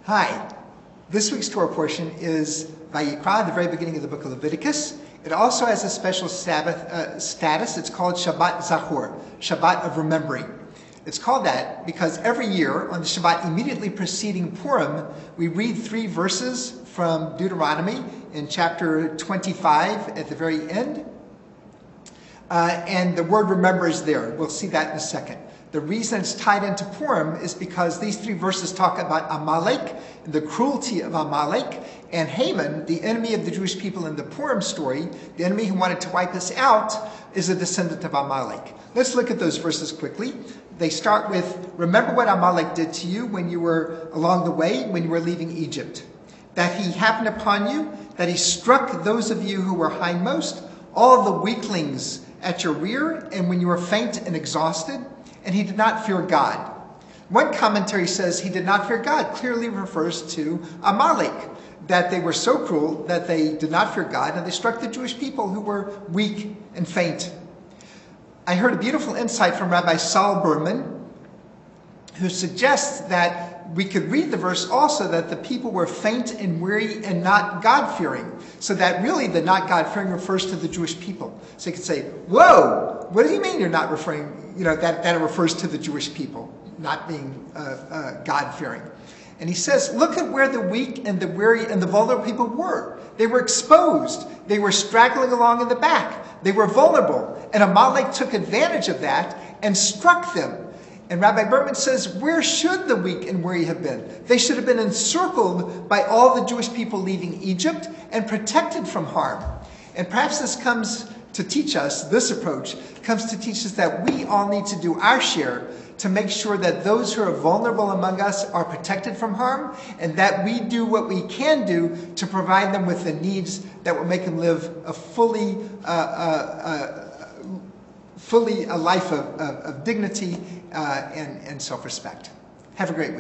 Hi. This week's Torah portion is Vayikrah, the very beginning of the book of Leviticus. It also has a special Sabbath status. It's called Shabbat Zachor, Shabbat of Remembering. It's called that because every year on the Shabbat immediately preceding Purim, we read 3 verses from Deuteronomy in chapter 25 at the very end. And the word remember is there. We'll see that in a second. The reason it's tied into Purim is because these 3 verses talk about Amalek, the cruelty of Amalek, and Haman, the enemy of the Jewish people in the Purim story, the enemy who wanted to wipe us out, is a descendant of Amalek. Let's look at those verses quickly. They start with, remember what Amalek did to you when you were along the way, when you were leaving Egypt. That he happened upon you, that he struck those of you who were hindmost, all the weaklings at your rear, and when you were faint and exhausted, and he did not fear God. One commentary says he did not fear God clearly refers to Amalek, that they were so cruel that they did not fear God, and they struck the Jewish people who were weak and faint. I heard a beautiful insight from Rabbi Saul Berman, who suggests that we could read the verse also that the people were faint and weary and not God-fearing. So that really the not God-fearing refers to the Jewish people. So you could say, whoa, what do you mean you're not referring, that it refers to the Jewish people, not being God-fearing. And he says, look at where the weak and the weary and the vulnerable people were. They were exposed. They were straggling along in the back. They were vulnerable. And Amalek took advantage of that and struck them. And Rabbi Berman says, where should the weak and weary have been? They should have been encircled by all the Jewish people leaving Egypt and protected from harm. And perhaps this comes to teach us, this approach comes to teach us that we all need to do our share to make sure that those who are vulnerable among us are protected from harm, and that we do what we can do to provide them with the needs that will make them live a fully a life of dignity and self-respect. Have a great week.